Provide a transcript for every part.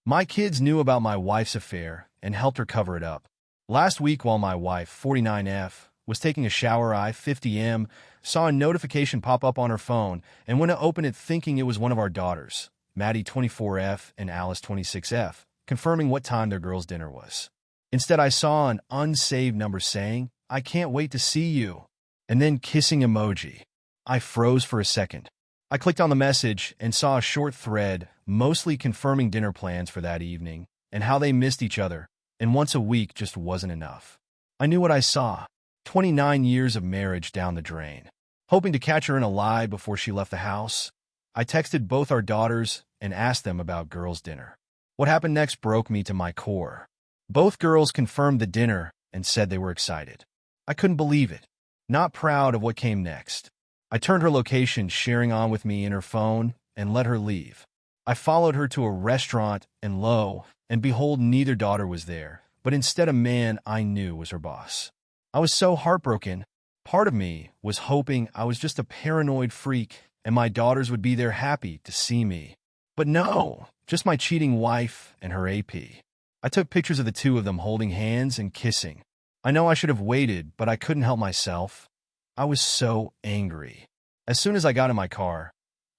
My kids knew about my wife's affair and helped her cover it up. Last week, while my wife, 49F, was taking a shower, I, 50M, saw a notification pop up on her phone and went to open it thinking it was one of our daughters, Maddie, 24F, and Alice, 26F, confirming what time their girls' dinner was. Instead, I saw an unsaved number saying, "I can't wait to see you," and then kissing emoji. I froze for a second. I clicked on the message and saw a short thread, mostly confirming dinner plans for that evening and how they missed each other, and once a week just wasn't enough. I knew what I saw. 29 years of marriage down the drain. Hoping to catch her in a lie before she left the house, I texted both our daughters and asked them about girls' dinner. What happened next broke me to my core. Both girls confirmed the dinner and said they were excited. I couldn't believe it. Not proud of what came next. I turned her location sharing on with me in her phone and let her leave. I followed her to a restaurant, and lo and behold, neither daughter was there, but instead a man I knew was her boss. I was so heartbroken. Part of me was hoping I was just a paranoid freak and my daughters would be there happy to see me. But no, just my cheating wife and her AP. I took pictures of the two of them holding hands and kissing. I know I should have waited, but I couldn't help myself. I was so angry. As soon as I got in my car,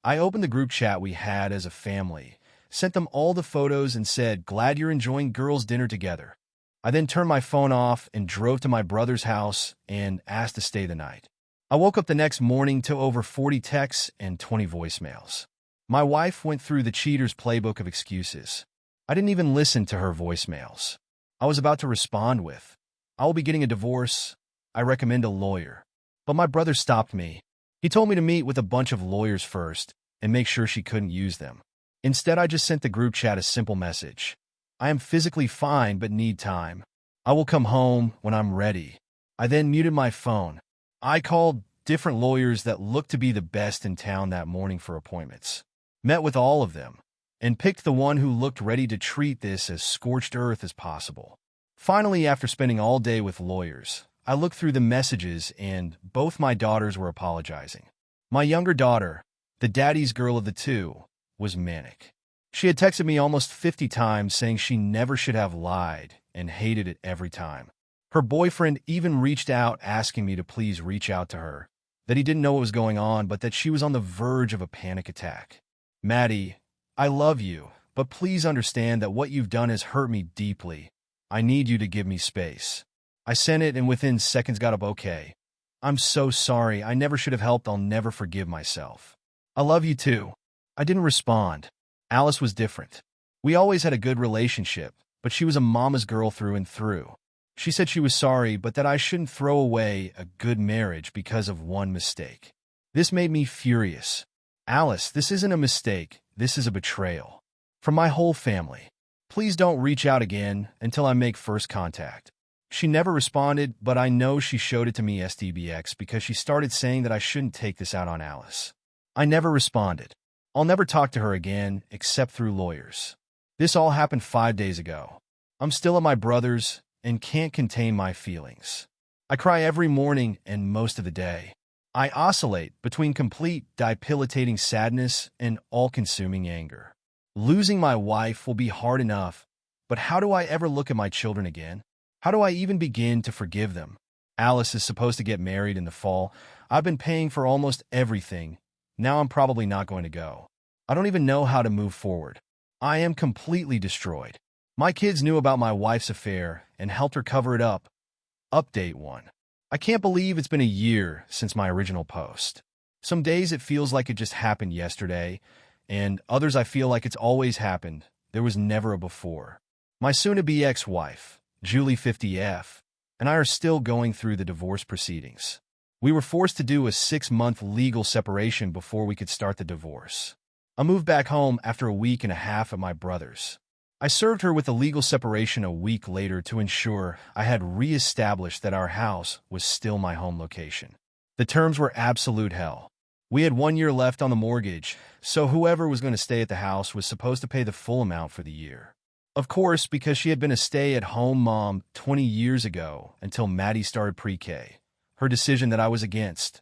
I opened the group chat we had as a family, sent them all the photos and said, "Glad you're enjoying girls' dinner together." I then turned my phone off and drove to my brother's house and asked to stay the night. I woke up the next morning to over 40 texts and 20 voicemails. My wife went through the cheater's playbook of excuses. I didn't even listen to her voicemails. I was about to respond with, "I will be getting a divorce. I recommend a lawyer." But my brother stopped me. He told me to meet with a bunch of lawyers first and make sure she couldn't use them. Instead, I just sent the group chat a simple message. "I am physically fine but need time. I will come home when I'm ready." I then muted my phone. I called different lawyers that looked to be the best in town that morning for appointments. Met with all of them and picked the one who looked ready to treat this as scorched earth as possible. Finally, after spending all day with lawyers, I looked through the messages and both my daughters were apologizing. My younger daughter, the daddy's girl of the two, was manic. She had texted me almost 50 times saying she never should have lied and hated it every time. Her boyfriend even reached out asking me to please reach out to her, that he didn't know what was going on, but that she was on the verge of a panic attack. "Maddie, I love you, but please understand that what you've done has hurt me deeply. I need you to give me space." I sent it and within seconds got a okay. "I'm so sorry. I never should have helped. I'll never forgive myself. I love you too." I didn't respond. Alice was different. We always had a good relationship, but she was a mama's girl through and through. She said she was sorry, but that I shouldn't throw away a good marriage because of one mistake. This made me furious. "Alice, this isn't a mistake. This is a betrayal. From my whole family. Please don't reach out again until I make first contact." She never responded, but I know she showed it to me STBX because she started saying that I shouldn't take this out on Alice. I never responded. I'll never talk to her again, except through lawyers. This all happened 5 days ago. I'm still at my brother's and can't contain my feelings. I cry every morning and most of the day. I oscillate between complete, debilitating sadness and all-consuming anger. Losing my wife will be hard enough, but how do I ever look at my children again? How do I even begin to forgive them? Alice is supposed to get married in the fall. I've been paying for almost everything. Now I'm probably not going to go. I don't even know how to move forward. I am completely destroyed. My kids knew about my wife's affair and helped her cover it up. Update 1. I can't believe it's been a year since my original post. Some days it feels like it just happened yesterday, and others I feel like it's always happened. There was never a before. My soon-to-be ex-wife, Julie 50F, and I are still going through the divorce proceedings. We were forced to do a 6-month legal separation before we could start the divorce. I moved back home after a week and a half at my brother's. I served her with a legal separation a week later to ensure I had re-established that our house was still my home location. The terms were absolute hell. We had 1 year left on the mortgage, so whoever was going to stay at the house was supposed to pay the full amount for the year. Of course, because she had been a stay-at-home mom 20 years ago until Maddie started pre-K, her decision that I was against.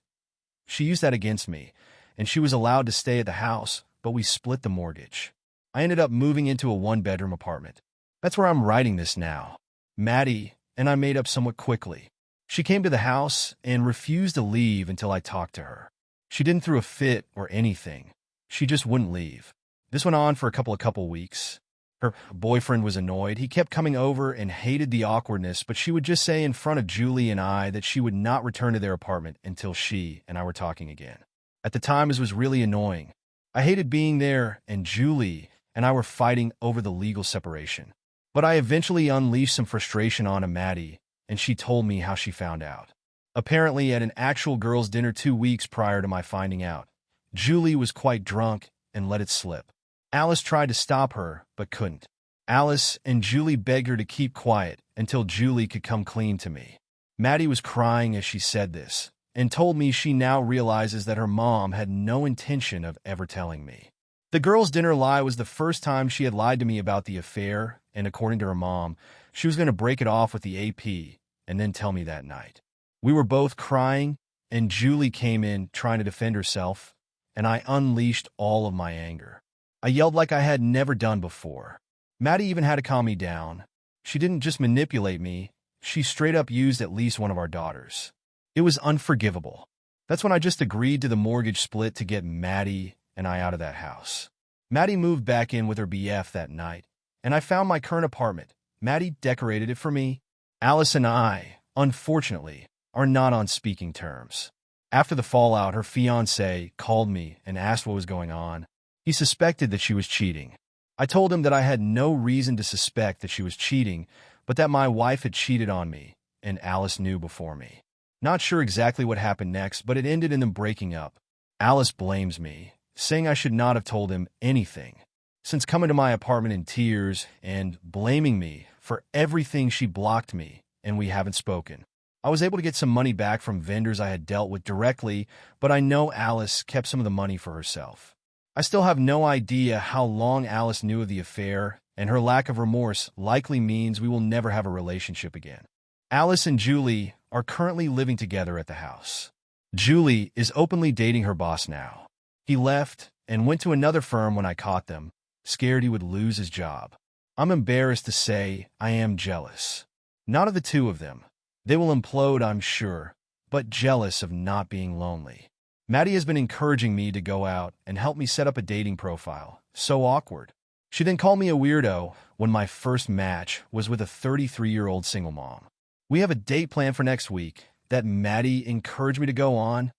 She used that against me, and she was allowed to stay at the house, but we split the mortgage. I ended up moving into a one-bedroom apartment. That's where I'm writing this now. Maddie and I made up somewhat quickly. She came to the house and refused to leave until I talked to her. She didn't throw a fit or anything. She just wouldn't leave. This went on for a couple weeks. Her boyfriend was annoyed. He kept coming over and hated the awkwardness, but she would just say in front of Julie and I that she would not return to their apartment until she and I were talking again. At the time, it was really annoying. I hated being there, and Julie and I were fighting over the legal separation. But I eventually unleashed some frustration onto Maddie, and she told me how she found out. Apparently, at an actual girls' dinner 2 weeks prior to my finding out, Julie was quite drunk and let it slip. Alice tried to stop her, but couldn't. Alice and Julie begged her to keep quiet until Julie could come clean to me. Maddie was crying as she said this, and told me she now realizes that her mom had no intention of ever telling me. The girls' dinner lie was the first time she had lied to me about the affair, and according to her mom, she was going to break it off with the AP and then tell me that night. We were both crying, and Julie came in trying to defend herself, and I unleashed all of my anger. I yelled like I had never done before. Maddie even had to calm me down. She didn't just manipulate me, she straight up used at least one of our daughters. It was unforgivable. That's when I just agreed to the mortgage split to get Maddie and I out of that house. Maddie moved back in with her BF that night, and I found my current apartment. Maddie decorated it for me. Alice and I, unfortunately, are not on speaking terms. After the fallout, her fiancé called me and asked what was going on. He suspected that she was cheating. I told him that I had no reason to suspect that she was cheating, but that my wife had cheated on me, and Alice knew before me. Not sure exactly what happened next, but it ended in them breaking up. Alice blames me, saying I should not have told him anything. Since coming to my apartment in tears and blaming me for everything, she blocked me, and we haven't spoken. I was able to get some money back from vendors I had dealt with directly, but I know Alice kept some of the money for herself. I still have no idea how long Alice knew of the affair, and her lack of remorse likely means we will never have a relationship again. Alice and Julie are currently living together at the house. Julie is openly dating her boss now. He left and went to another firm when I caught them, scared he would lose his job. I'm embarrassed to say I am jealous. Not of the two of them. They will implode, I'm sure, but jealous of not being lonely. Maddie has been encouraging me to go out and help me set up a dating profile. So awkward. She then called me a weirdo when my first match was with a 33-year-old single mom. We have a date planned for next week that Maddie encouraged me to go on,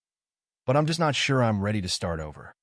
but I'm just not sure I'm ready to start over.